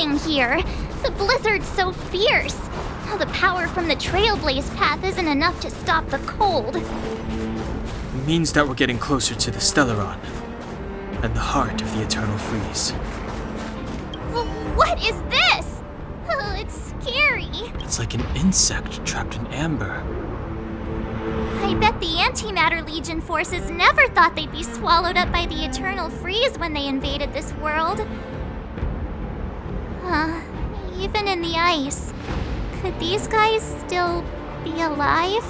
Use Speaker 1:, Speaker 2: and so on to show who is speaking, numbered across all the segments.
Speaker 1: freezing here. The blizzard's so fierce. Now the power from the Trailblaze path isn't enough to stop the cold.
Speaker 2: It means that we're getting closer to the Stellaron, and the heart of the Eternal Freeze.
Speaker 1: What is this? Oh, it's scary.
Speaker 2: It's like an insect trapped in amber.
Speaker 1: I bet the Antimatter Legion forces never thought they'd be swallowed up by the Eternal Freeze when they invaded this world. Even in the ice, could these guys still be alive?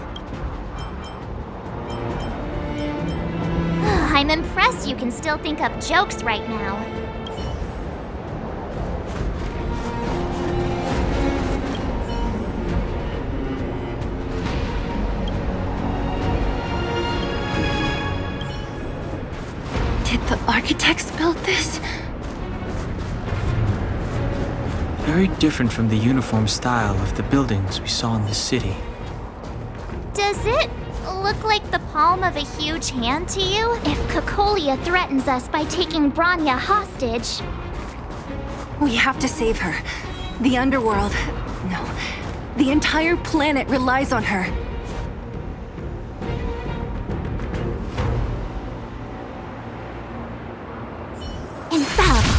Speaker 1: I'm impressed you can still think up jokes right now.
Speaker 3: Did the architects build this?
Speaker 2: Very different from the uniform style of the buildings we saw in the city.
Speaker 1: Does it look like the palm of a huge hand to you? If Cocolia threatens us by taking Bronya hostage...
Speaker 3: We have to save her. The underworld... No. The entire planet relies on her.
Speaker 1: Infallible.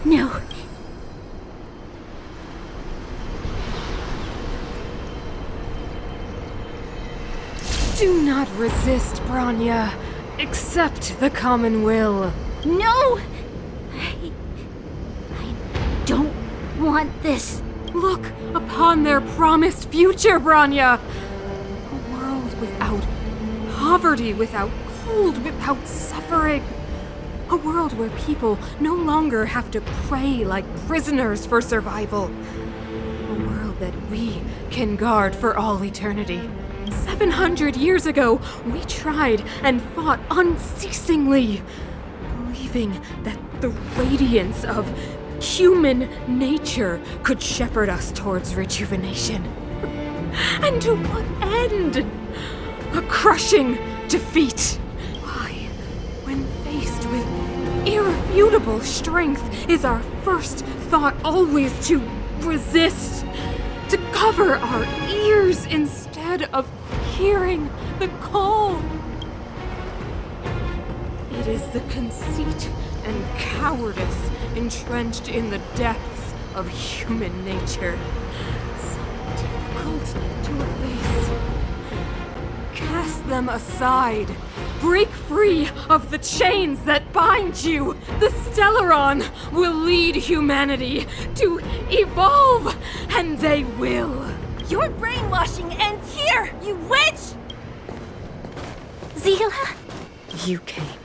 Speaker 1: No.
Speaker 4: Do not resist, Bronya. Accept the common will.
Speaker 1: No! I don't want this.
Speaker 4: Look upon their promised future, Bronya! A world without poverty, without cold, without suffering. A world where people no longer have to pray like prisoners for survival. A world that we can guard for all eternity. 700 years ago, we tried and fought unceasingly, believing that the radiance of human nature could shepherd us towards rejuvenation. And to what end? A crushing defeat. Why, when faced with irrefutable strength, is our first thought always to resist, to cover our ears instead of hearing the call? It is the conceit and cowardice entrenched in the depths of human nature, so difficult to efface. Cast them aside. Break free of the chains that bind you. The Stellaron will lead humanity to evolve, and they will.
Speaker 3: Your brainwashing ends here, you witch!
Speaker 1: Zila?
Speaker 4: You came.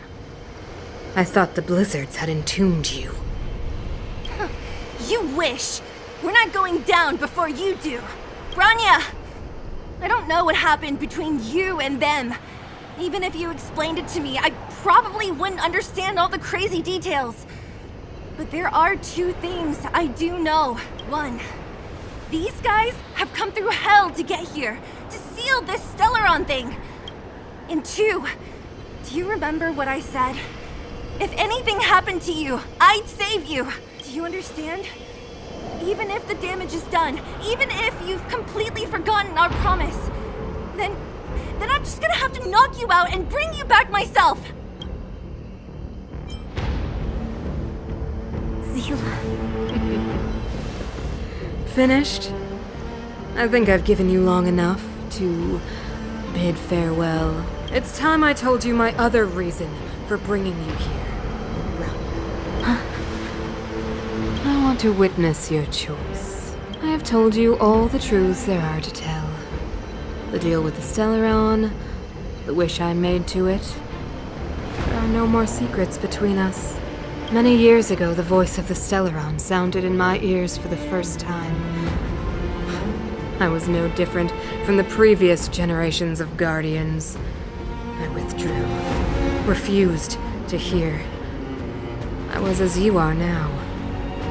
Speaker 4: I thought the blizzards had entombed you.
Speaker 3: You wish. We're not going down before you do. Bronya! I don't know what happened between you and them. Even if you explained it to me, I probably wouldn't understand all the crazy details. But there are two things I do know. One, these guys have come through hell to get here, to seal this Stellaron thing. And two, do you remember what I said? If anything happened to you, I'd save you. Do you understand? Even if the damage is done, even if you've completely forgotten our promise, then I'm just gonna have to knock you out and bring you back myself.
Speaker 1: Zila.
Speaker 4: Finished? I think I've given you long enough to bid farewell. It's time I told you my other reason for bringing you here, Bronya. I want to witness your choice. I have told you all the truths there are to tell. The deal with the Stellaron, the wish I made to it. There are no more secrets between us. Many years ago, the voice of the Stellaron sounded in my ears for the first time. I was no different from the previous generations of Guardians. I withdrew, refused to hear. I was as you are now,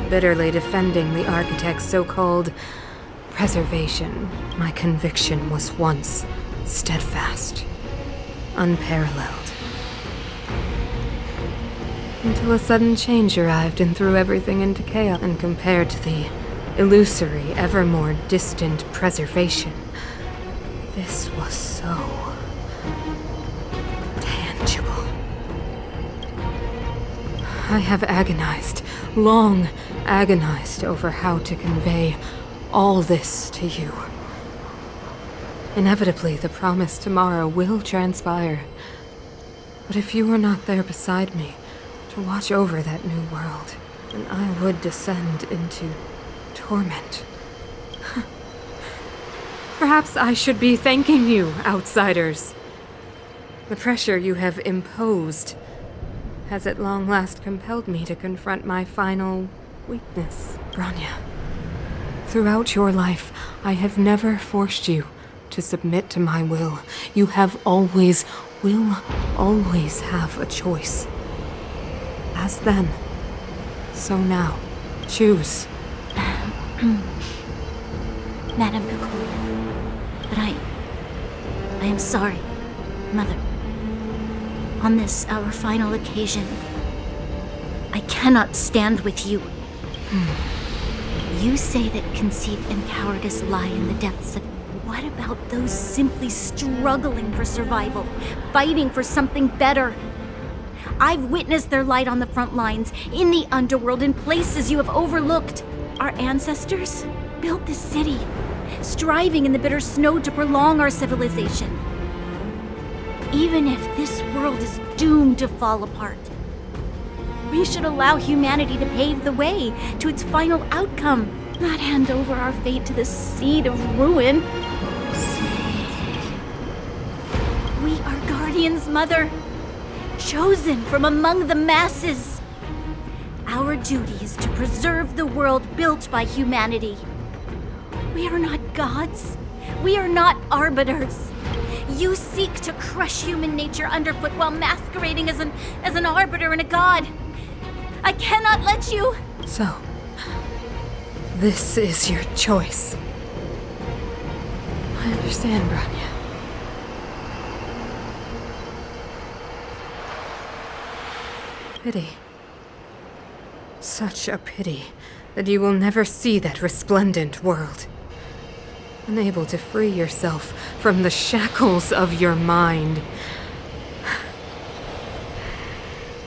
Speaker 4: bitterly defending the Architect's so-called preservation, my conviction was once steadfast, unparalleled. Until a sudden change arrived and threw everything into chaos, and compared to the illusory, ever more distant preservation, this was so tangible. I have agonized, long agonized over how to convey all this to you. Inevitably, the promised tomorrow will transpire. But if you were not there beside me to watch over that new world, then I would descend into torment. Perhaps I should be thanking you, outsiders. The pressure you have imposed has at long last compelled me to confront my final weakness. Branya, throughout your life, I have never forced you to submit to my will. You have always, will always have a choice. As then, so now. Choose.
Speaker 5: Madame Cocolia, but I am sorry, Mother. On this, our final occasion, I cannot stand with you. You say that conceit and cowardice lie in the depths of... What about those simply struggling for survival, fighting for something better? I've witnessed their light on the front lines, in the underworld, in places you have overlooked. Our ancestors built this city, striving in the bitter snow to prolong our civilization. Even if this world is doomed to fall apart, we should allow humanity to pave the way to its final outcome, not hand over our fate to the seed of ruin. We are guardians, Mother, chosen from among the masses. Our duty is to preserve the world built by humanity. We are not gods. We are not arbiters. You seek to crush human nature underfoot while masquerading as an arbiter and a god. I cannot let you...
Speaker 4: So, this is your choice. I understand, Branya. Pity. Such a pity that you will never see that resplendent world. Unable to free yourself from the shackles of your mind.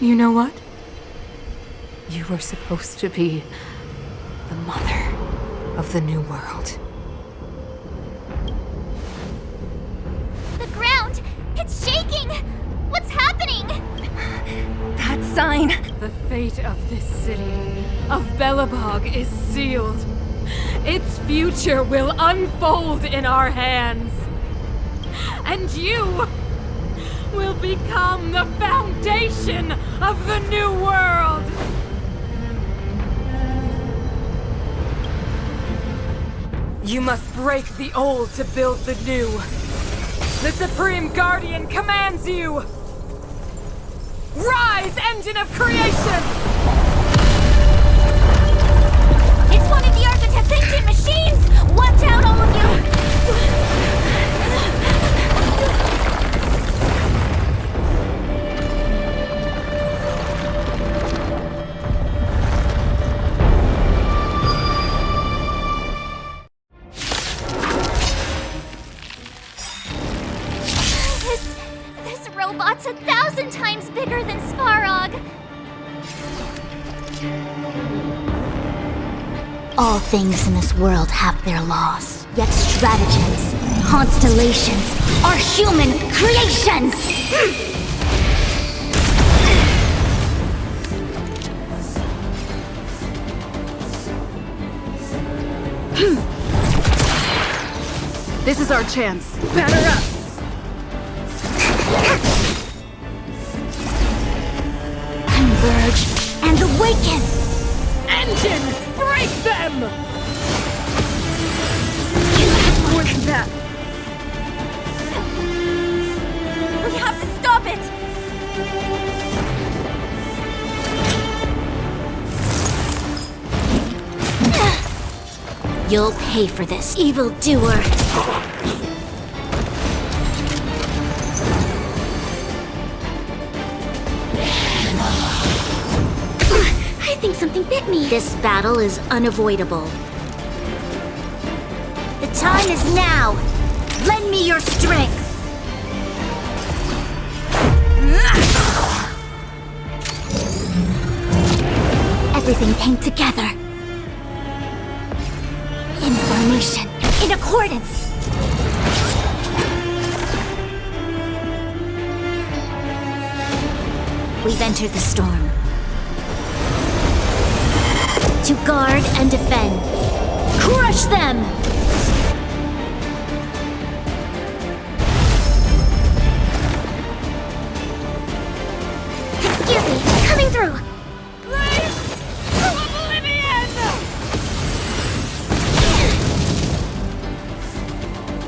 Speaker 4: You know what? You were supposed to be the mother of the new world.
Speaker 1: The ground! It's shaking! What's happening?
Speaker 3: That sign.
Speaker 4: The fate of this city, of Belobog, is sealed. Its future will unfold in our hands. And you will become the foundation of the new world. You must break the old to build the new. The Supreme Guardian commands you! Rise, engine of creation!
Speaker 1: It's one of the Architect's ancient machines! Watch out, all of you! This robot's 1,000 times bigger than Svarog!
Speaker 5: All things in this world have their laws, yet stratagems, constellations are human creations!
Speaker 6: This is our chance. Batter up!
Speaker 5: Converge and awaken!
Speaker 6: Engine! Break them! More than that.
Speaker 3: We have to stop it!
Speaker 5: You'll pay for this, evildoer.
Speaker 1: I think something bit me.
Speaker 5: This battle is unavoidable. The time is now. Lend me your strength. Everything came together. In formation, in accordance. We've entered the storm. To guard and defend. Crush them!
Speaker 1: Excuse me, coming through.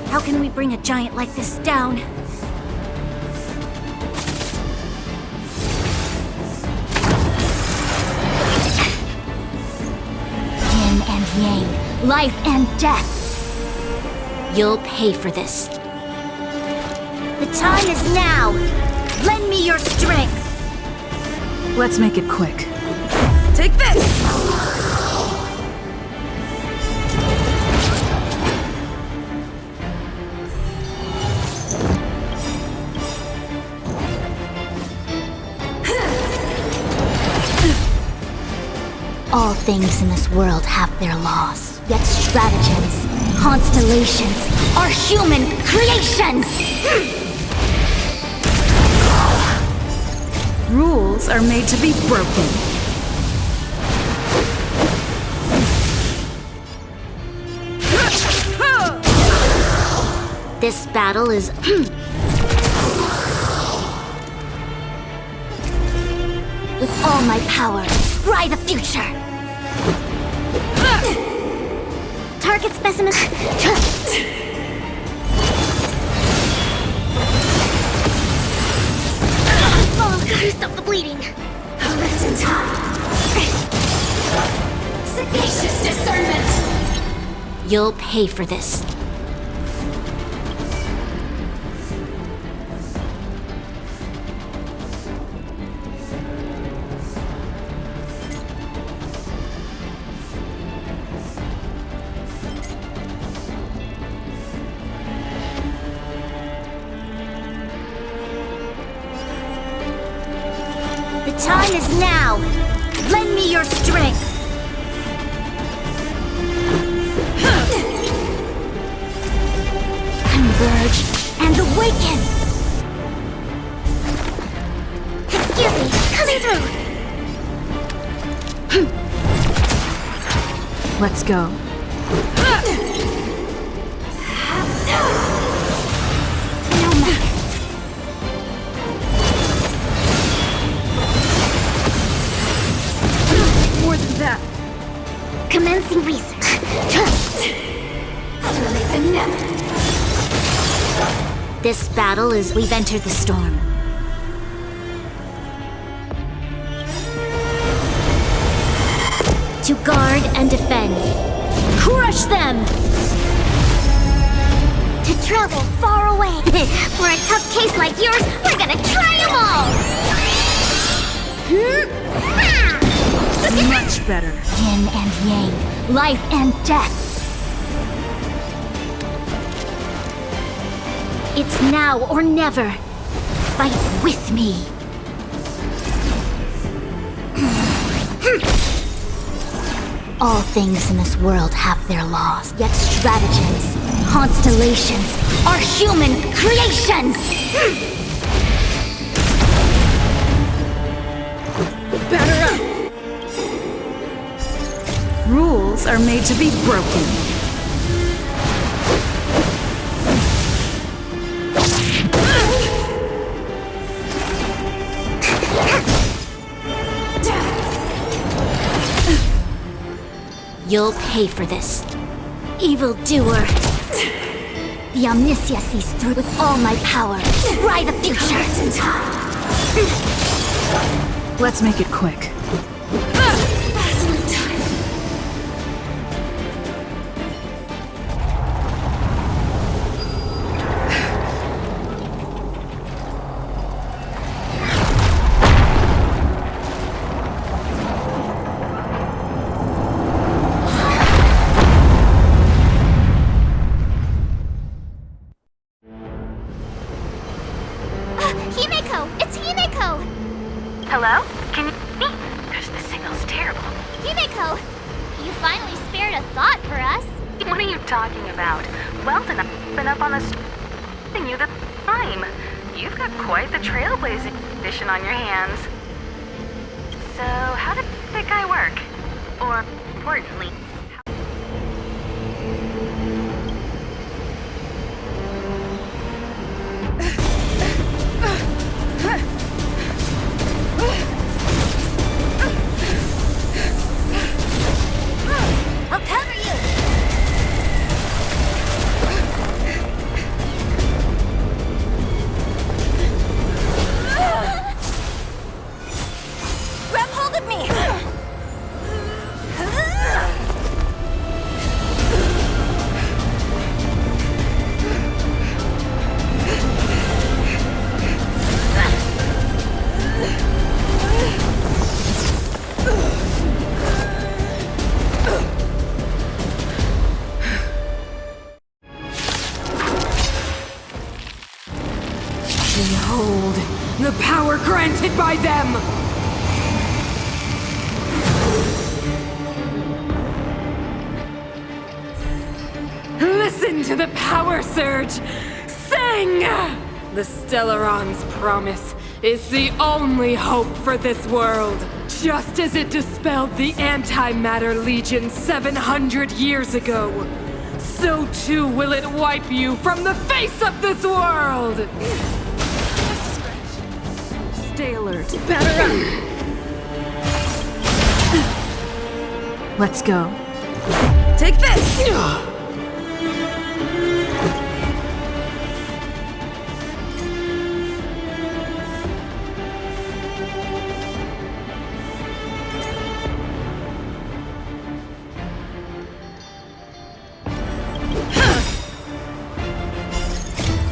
Speaker 5: How can we bring a giant like this down? Yin and yang, life and death. You'll pay for this. The time is now. Lend me your strength.
Speaker 6: Let's make it quick. Take this!
Speaker 5: All things in this world have their laws, yet stratagems, constellations are human creations!
Speaker 6: Rules are made to be broken.
Speaker 5: This battle is... With all my power, scry the future!
Speaker 1: Target specimen. Oh, gotta stop the bleeding.
Speaker 3: Sagacious discernment!
Speaker 5: You'll pay for this. The time is now! Lend me your strength! Converge and awaken!
Speaker 1: Excuse me, coming through.
Speaker 6: Let's go.
Speaker 4: More than that.
Speaker 1: Commencing research.
Speaker 5: This battle is... We've entered the storm. To guard and defend. Crush them!
Speaker 1: To travel far away. For a tough case like yours, we're gonna try them all.
Speaker 6: Much better.
Speaker 5: Yin and yang, life and death. It's now or never. Fight with me. All things in this world have their laws, yet stratagems, constellations are human creations!
Speaker 6: Batter up! Rules are made to be broken.
Speaker 5: You'll pay for this, evildoer. The omniscia sees through with all my power. Scry the future!
Speaker 6: Let's make it quick.
Speaker 1: finally spared a thought for us.
Speaker 7: What are you talking about? Weldon, I've been up on the you the time. You've got quite the trailblazing edition on your hands. So, how did that guy work? Or, importantly,
Speaker 3: I'll cover you! Grab hold of me!
Speaker 4: Behold, the power granted by them! Listen to the power surge! Sing! The Stellaron's promise is the only hope for this world. Just as it dispelled the Antimatter Legion 700 years ago, so too will it wipe you from the face of this world! Stay alert.
Speaker 6: Batter up! Let's go. Take this!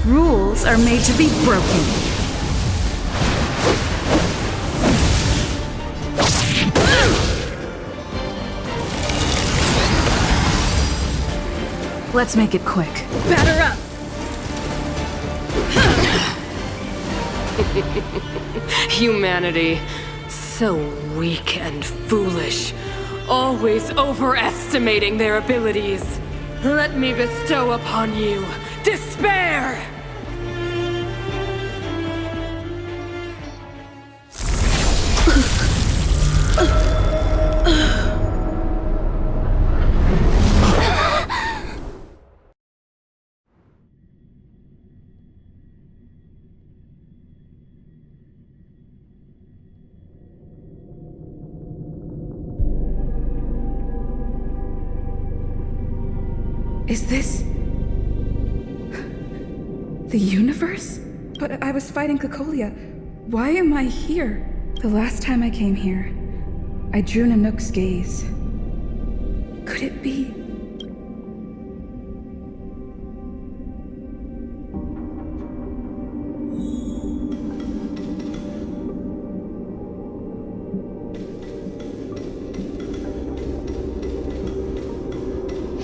Speaker 6: Rules are made to be broken. Let's make it quick. Batter up!
Speaker 4: Humanity, so weak and foolish, always overestimating their abilities. Let me bestow upon you despair!
Speaker 8: Is this... the universe? But I was fighting Cocolia. Why am I here? The last time I came here, I drew Nanook's gaze. Could it be...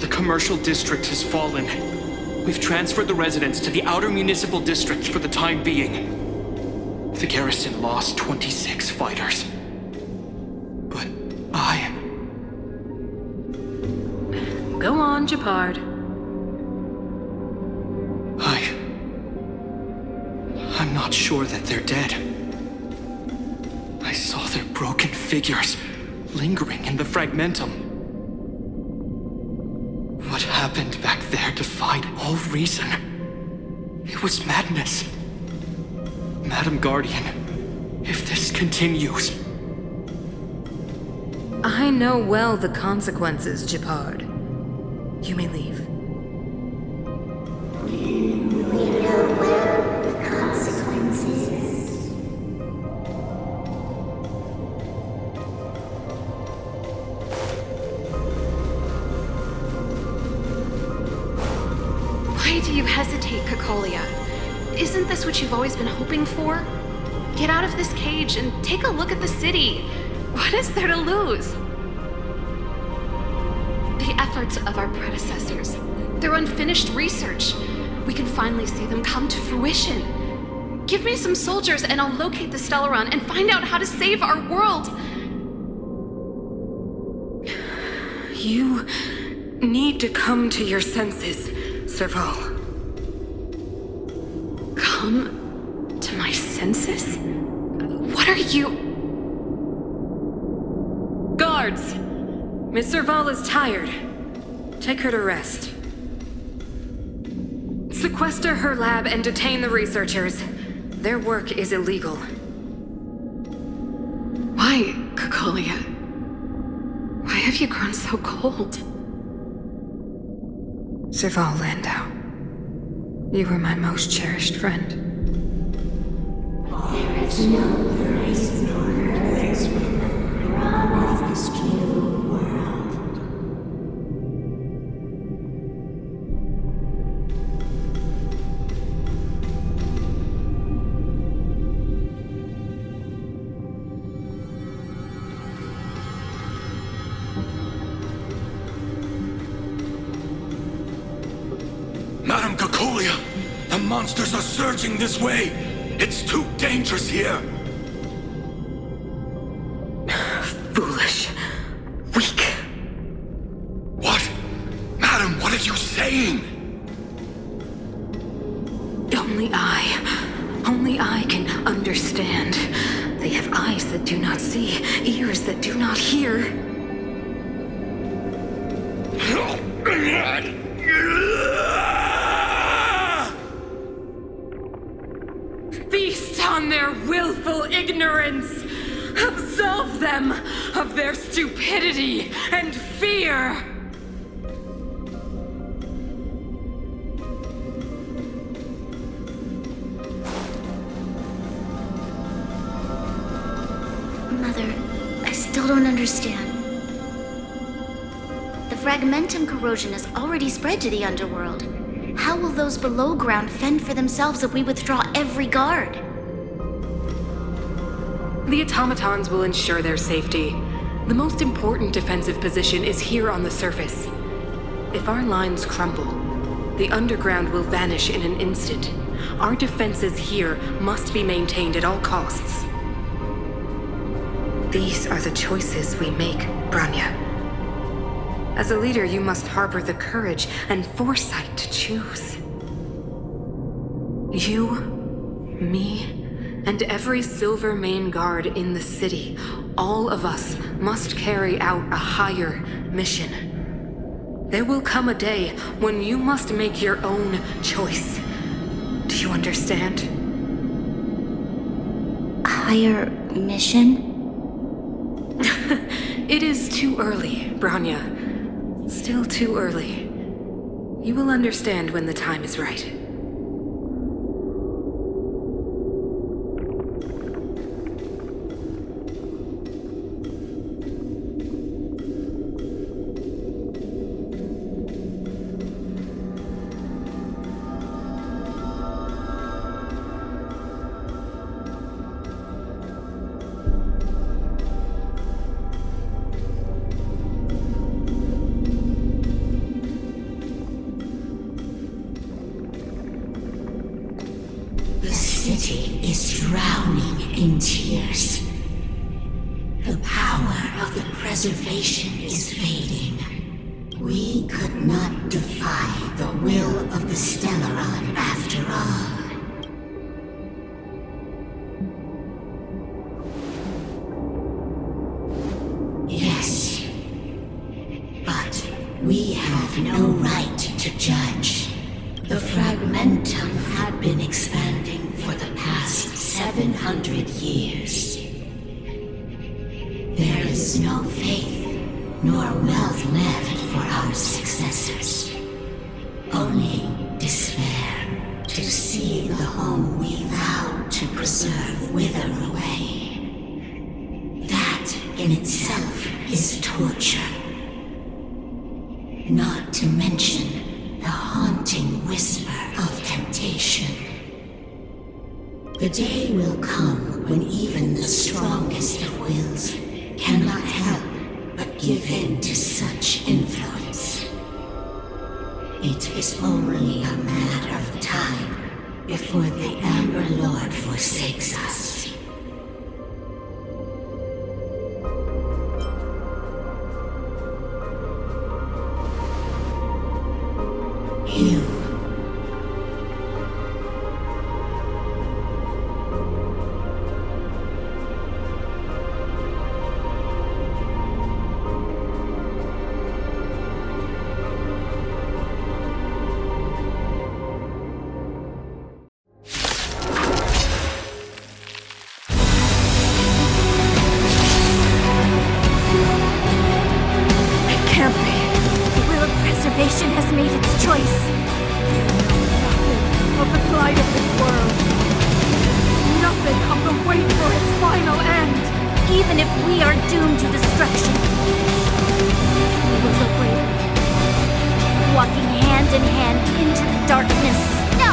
Speaker 2: The commercial district has fallen. We've transferred the residents to the outer municipal district for the time being. The garrison lost 26 fighters. But
Speaker 6: Go on, Japard.
Speaker 2: I'm not sure that they're dead. I saw their broken figures lingering in the fragmentum. What happened back there defied all reason. It was madness. Madam Guardian, if this continues...
Speaker 6: I know well the consequences, Japard. You may leave.
Speaker 9: Why do you hesitate, Cocolia? Isn't this what you've always been hoping for? Get out of this cage and take a look at the city. What is there to lose? The efforts of our predecessors, their unfinished research, we can finally see them come to fruition. Give me some soldiers and I'll locate the Stellaron and find out how to save our world.
Speaker 6: You need to come to your senses, Serval.
Speaker 9: Come to my senses? What are you...
Speaker 6: Guards! Miss Serval is tired. Take her to rest. Sequester her lab and detain the researchers. Their work is illegal.
Speaker 9: Why, Cocolia? Why have you grown so cold?
Speaker 6: Serval Landau, you were my most cherished friend.
Speaker 10: There is no grace nor grace of this new world.
Speaker 11: Madam Cocolia, the monsters are surging this way. It's too dangerous here.
Speaker 6: Foolish. Weak.
Speaker 11: What? Madam, what are you saying?
Speaker 6: Only I can understand. They have eyes that do not see, ears that do not hear. Feast on their willful ignorance! Absolve them of their stupidity and fear!
Speaker 1: Mother, I still don't understand. The fragmentum corrosion has already spread to the underworld. How will those below ground fend for themselves if we withdraw every guard?
Speaker 6: The automatons will ensure their safety. The most important defensive position is here on the surface. If our lines crumble, the underground will vanish in an instant. Our defenses here must be maintained at all costs. These are the choices we make, Branya. As a leader, you must harbor the courage and foresight to choose. You, me, and every Silver Mane guard in the city, all of us must carry out a higher mission. There will come a day when you must make your own choice. Do you understand?
Speaker 1: Higher mission?
Speaker 6: It is too early, Branya. Still too early. You will understand when the time is right.
Speaker 10: The city is drowning in tears. The power of the preservation is fading. We could not defy the will of the Stellaron after all. Yes, but we have no right to judge. The fragmentum had been expanding for the past 700 years. There is no faith nor wealth left for our successors. Only despair to see the home we vowed to preserve wither away. That in itself is torture. Not to mention the haunting whisper of temptation. The day will come when even the strongest of wills cannot help but give in to such influence. It is only a matter of time before the Amber Lord forsakes us.
Speaker 5: We are doomed to destruction. We will go bravely, walking hand in hand into the darkness.
Speaker 1: No!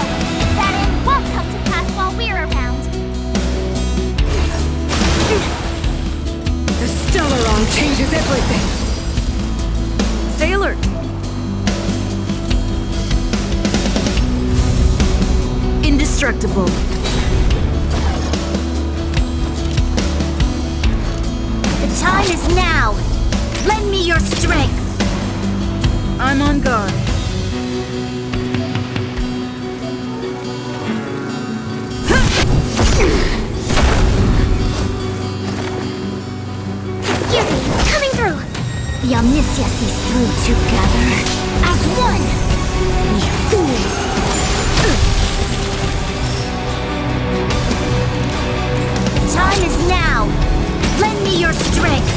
Speaker 1: That end won't come to pass while we're around.
Speaker 4: The Stellaron changes everything. Stay alert.
Speaker 5: Indestructible. The time is now. Lend me your strength.
Speaker 4: I'm on guard.
Speaker 1: Excuse me, coming through.
Speaker 5: The Omniscia sees through together. As one! You fools! The time is now! Lend me your strength!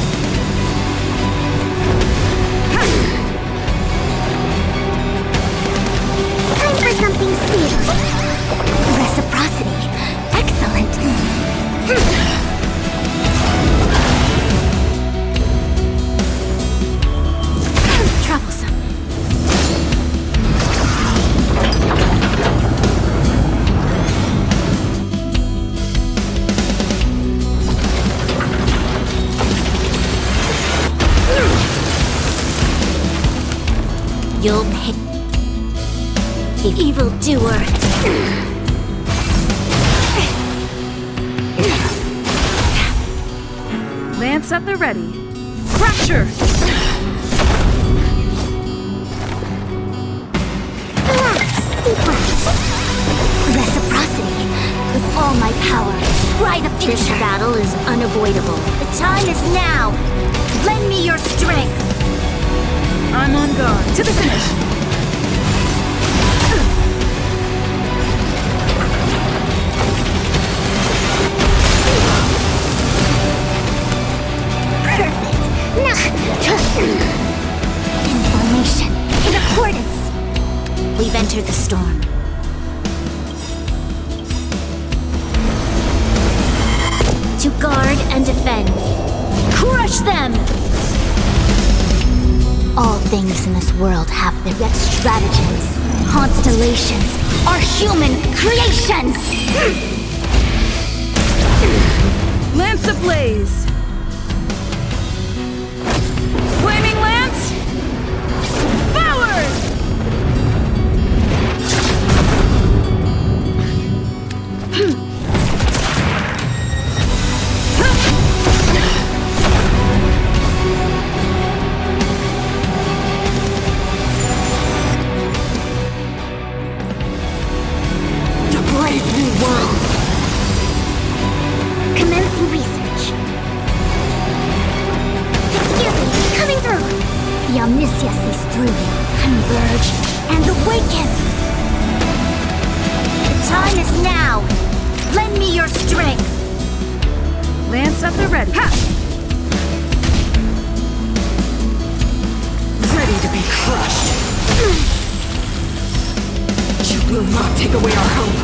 Speaker 1: Time for something serious.
Speaker 5: Reciprocity. Excellent. Troublesome. You'll pay. Evildoer.
Speaker 4: Lance at the ready. Fracture!
Speaker 5: Reciprocity. With all my power, ride the future. This battle is unavoidable. The time is now. Lend me your strength.
Speaker 4: I'm on guard. To the finish.
Speaker 5: Information. In accordance. We've entered the storm. To guard and defend. Crush them! All things in this world have their yet stratagems. Constellations are human creations!
Speaker 4: Lance ablaze! Flaming Lance! Forward!
Speaker 5: The brave new world!
Speaker 1: Commencing research. Excuse me, coming through.
Speaker 5: The Omniscia sees through you. Converge and awaken! The time is now! Lend me your strength!
Speaker 4: Lance at the ready. Ha! Ready to be crushed. You will not take away our hope.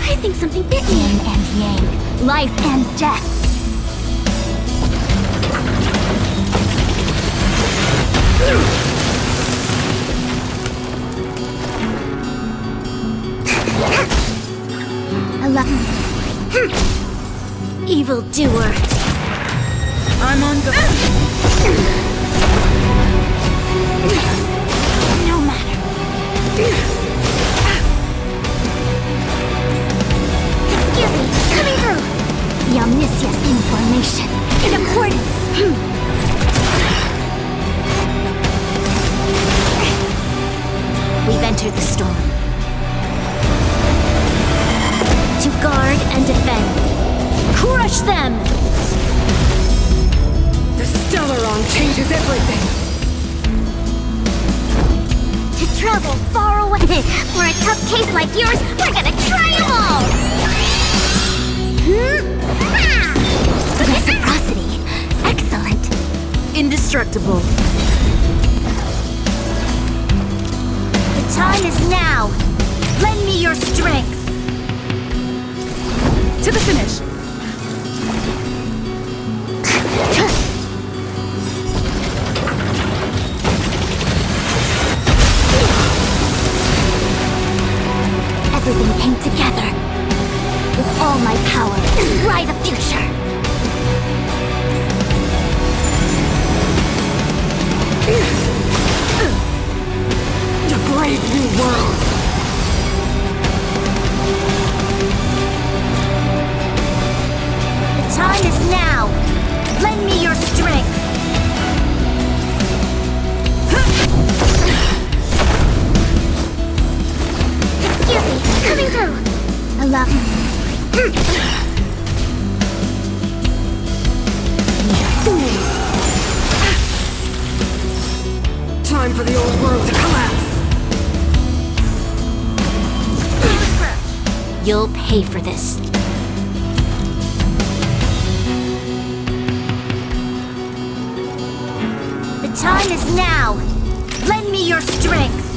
Speaker 1: I think something bit me.
Speaker 5: Yin and yang, life and death. Evildoer.
Speaker 4: I'm on guard.
Speaker 5: No matter.
Speaker 1: Excuse me, coming through.
Speaker 5: The Omniscia's information. In accordance. We've entered the storm. To guard and defend. Crush them!
Speaker 4: The Stellaron changes everything.
Speaker 1: To travel far away. For a tough case like yours, we're gonna try them all.
Speaker 5: Reciprocity. Excellent. Indestructible. The time is now. Lend me your strength.
Speaker 4: To the finish.
Speaker 5: You'll pay for this. The time is now. Lend me your strength.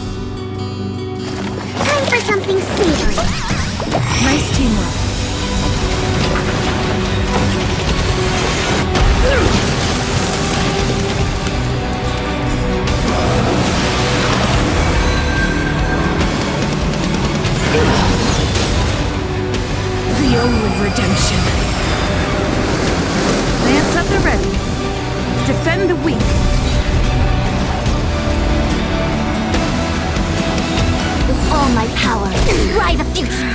Speaker 1: Time for something savory.
Speaker 5: Nice teamwork.
Speaker 4: The only redemption. Lance at the ready. Defend the weak.
Speaker 5: With all my power, destroy the future.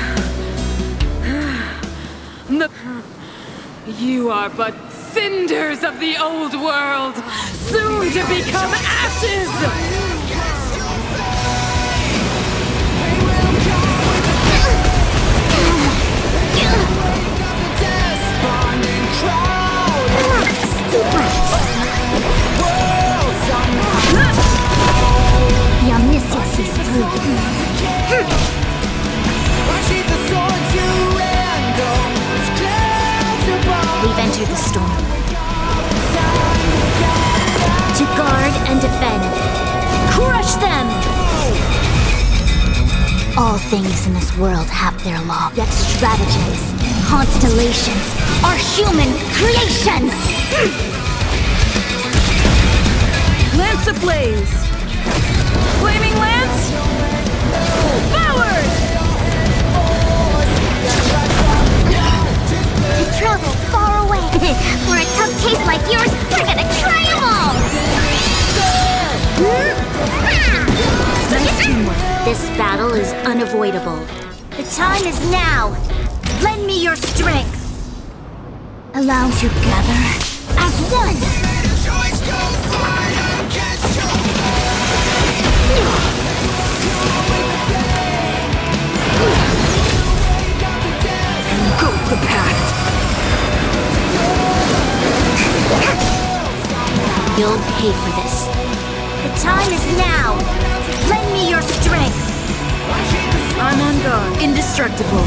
Speaker 4: You are but cinders of the old world, soon to become ashes!
Speaker 5: The omniscience is through. We've entered the storm. To guard and defend. Crush them! All things in this world have their law. Yet stratagems, constellations, are human creations!
Speaker 4: Lance ablaze! Flaming lance! Forward!
Speaker 1: To travel far away. For a tough case like yours, we're gonna try them all!
Speaker 5: Nice teamwork. This battle is unavoidable. The time is now. Lend me your strength. Allow together as one.
Speaker 4: Engulf the past.
Speaker 5: You'll pay for this. The time is now. Lend me your strength.
Speaker 4: I'm on guard.
Speaker 5: Indestructible.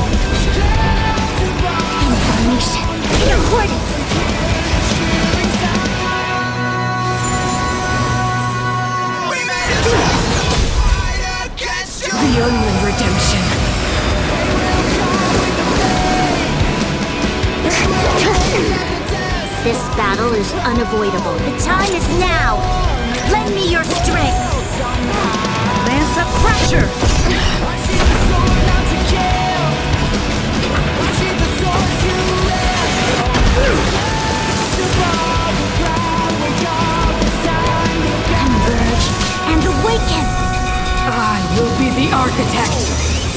Speaker 5: Information. In accordance.
Speaker 4: The only redemption.
Speaker 5: This battle is unavoidable. The time is now. Lend me your strength.
Speaker 4: Lance up pressure.
Speaker 5: Converge and awaken.
Speaker 4: I will be the architect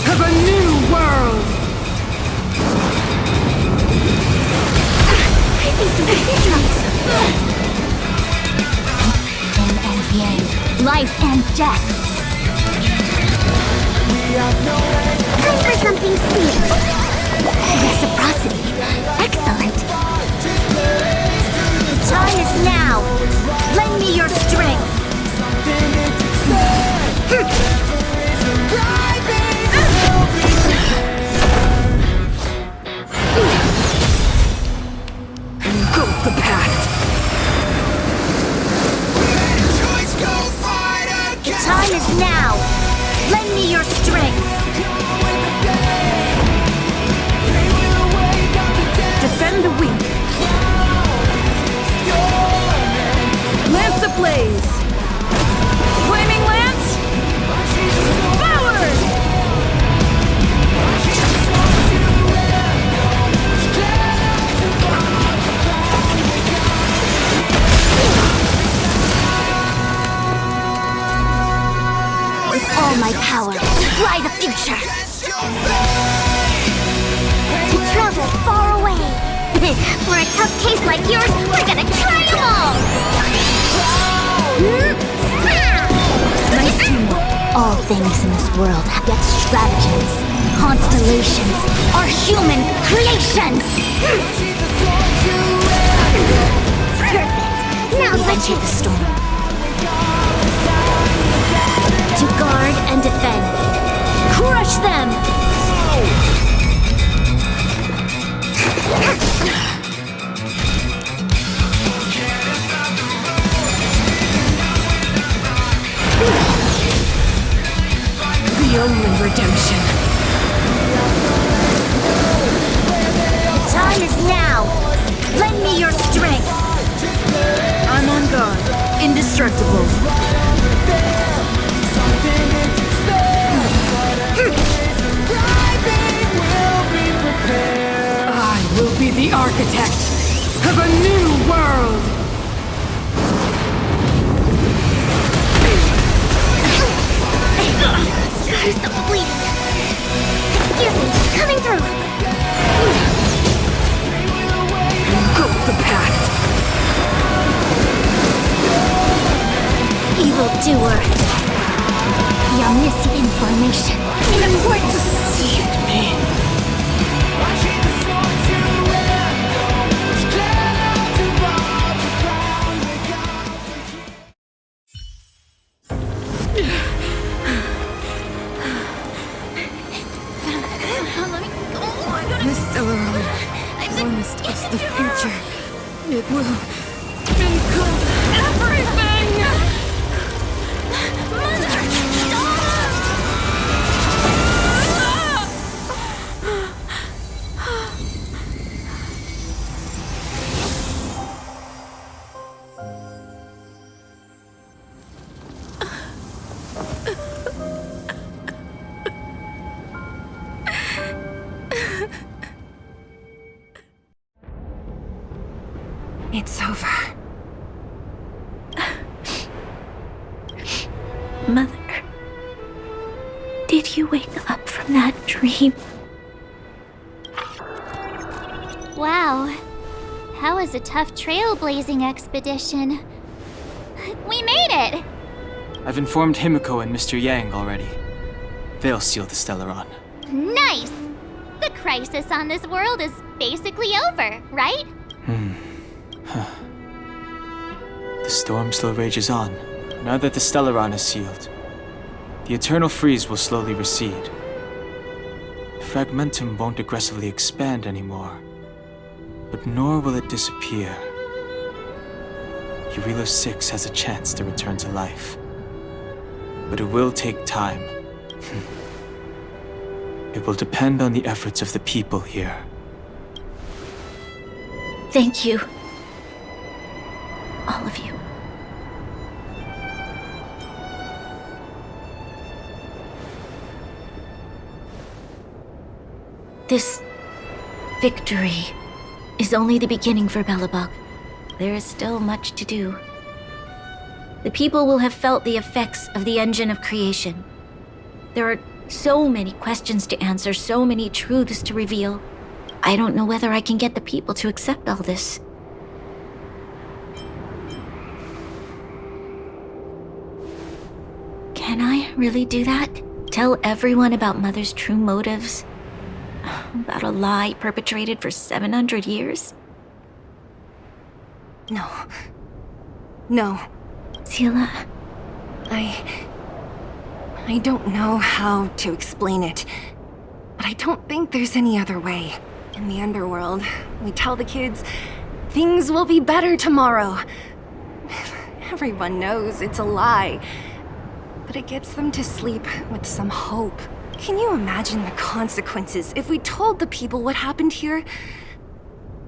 Speaker 4: of a new world.
Speaker 5: Yin and yang, life and death.
Speaker 1: Time for something savory.
Speaker 5: Reciprocity. Excellent. The time is now. Lend me your strength.
Speaker 4: Engulf the past.
Speaker 5: The time is now. Lend me your strength.
Speaker 4: Defend the weak. Lance ablaze. Flaming lance. Forward!
Speaker 5: With all my power, fly the future.
Speaker 1: To travel far away. For a tough case like yours, we're gonna try them all!
Speaker 5: Nice teamwork. All things in this world have yet stratagems, constellations, are human creations.
Speaker 1: Perfect. Now
Speaker 5: We've entered the storm. To guard and defend. Crush them!
Speaker 4: mission.
Speaker 5: The time is now! Lend me your strength!
Speaker 4: I'm on guard. Indestructible. I will be the architect of a new world!
Speaker 1: Gotta stop the bleeding. Excuse me, coming through.
Speaker 4: Engulf the past.
Speaker 1: Evildoer. Your misinformation. Important.
Speaker 4: Deceived me. This Stellaron promised us the future. It will include everything!
Speaker 1: Mother, stop!
Speaker 3: It's over.
Speaker 1: Mother, did you wake up from that dream? Wow, that was a tough trailblazing expedition. We made it!
Speaker 12: I've informed Himiko and Mr. Yang already. They'll seal the Stellaron.
Speaker 1: Nice! The crisis on this world is basically over, right?
Speaker 12: The storm still rages on. Now that the Stellaron is sealed, the eternal freeze will slowly recede. Fragmentum won't aggressively expand anymore, but nor will it disappear. Urilo 6 has a chance to return to life, but it will take time. It will depend on the efforts of the people here.
Speaker 1: Thank you. All of you. This victory is only the beginning for Belobog. There is still much to do. The people will have felt the effects of the engine of creation. There are so many questions to answer, so many truths to reveal. I don't know whether I can get the people to accept all this. Can I really do that? Tell everyone about Mother's true motives? About a lie perpetrated for 700 years?
Speaker 3: No. No.
Speaker 1: Sila,
Speaker 3: I don't know how to explain it, but I don't think there's any other way. In the underworld, we tell the kids, things will be better tomorrow. Everyone knows it's a lie, but it gets them to sleep with some hope. Can you imagine the consequences if we told the people what happened here?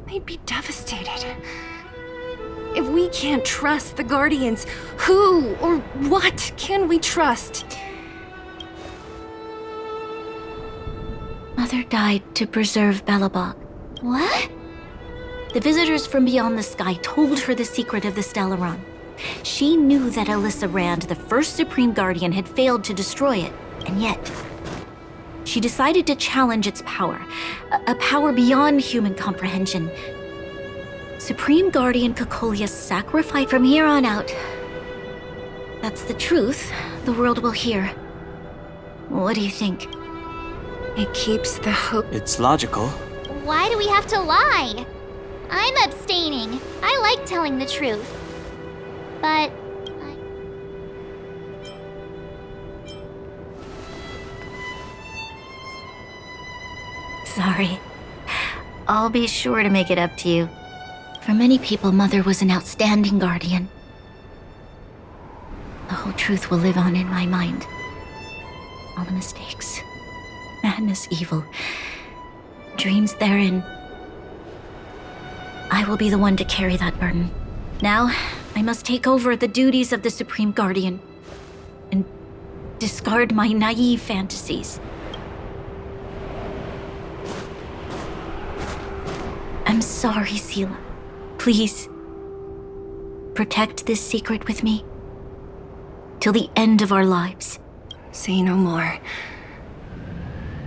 Speaker 3: They'd be devastated. If we can't trust the Guardians, who or what can we trust?
Speaker 1: Mother died to preserve Belobog. What? The visitors from beyond the sky told her the secret of the Stellaron. She knew that Alyssa Rand, the first Supreme Guardian, had failed to destroy it, and yet she decided to challenge its power, a power beyond human comprehension. Supreme Guardian Cocolia sacrificed from here on out. That's the truth the world will hear. What do you think?
Speaker 3: It keeps the hope.
Speaker 12: It's logical.
Speaker 1: Why do we have to lie? I'm abstaining. I like telling the truth. But sorry. I'll be sure to make it up to you. For many people, Mother was an outstanding guardian. The whole truth will live on in my mind. All the mistakes, madness, evil, dreams therein. I will be the one to carry that burden. Now, I must take over the duties of the Supreme Guardian and discard my naive fantasies. I'm sorry, Seela. Please, protect this secret with me till the end of our lives.
Speaker 3: Say no more.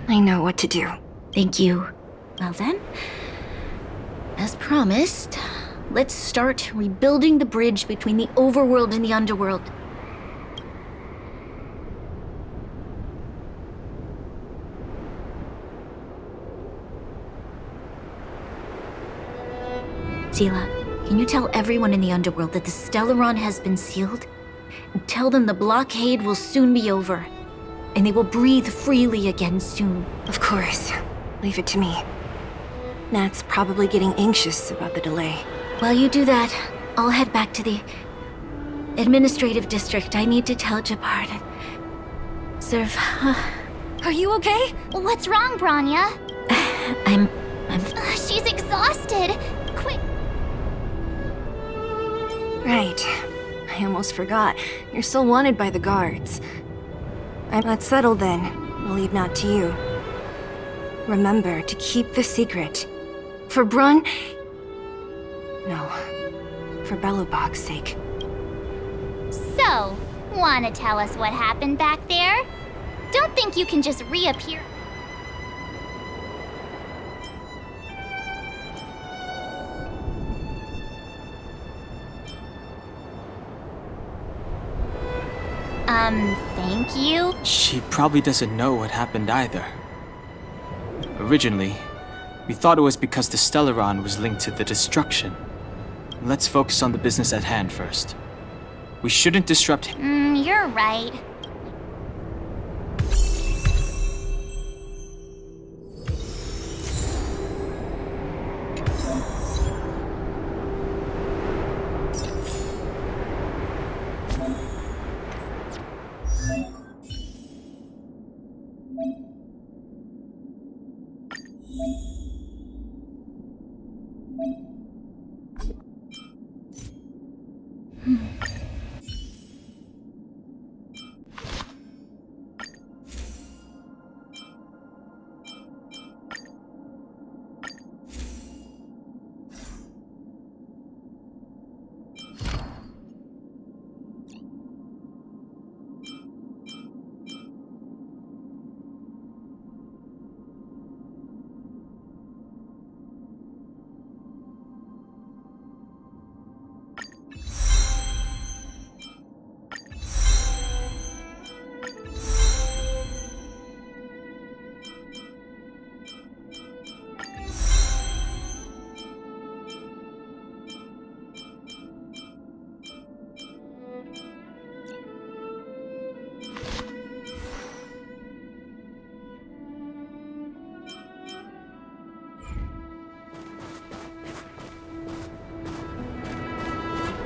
Speaker 3: I know what to do.
Speaker 1: Thank you. Well then, as promised, let's start rebuilding the bridge between the overworld and the underworld. Seela, can you tell everyone in the underworld that the Stellaron has been sealed? And tell them the blockade will soon be over, and they will breathe freely again soon.
Speaker 3: Of course. Leave it to me. Nat's probably getting anxious about the delay.
Speaker 1: While you do that, I'll head back to the administrative district. I need to tell Jabard and serve.
Speaker 3: Are you okay?
Speaker 5: What's wrong, Branya?
Speaker 1: I'm.
Speaker 5: She's exhausted. Quick.
Speaker 3: Right. I almost forgot. You're still wanted by the guards. I'm not settled then. I'll leave Nat to you. Remember to keep the secret. For Brun... No. For Belobog's sake.
Speaker 5: So, wanna tell us what happened back there? Don't think you can just reappear. Thank you?
Speaker 12: She probably doesn't know what happened either. Originally, we thought it was because the Stellaron was linked to the destruction. Let's focus on the business at hand first. We shouldn't disrupt...
Speaker 5: You're right.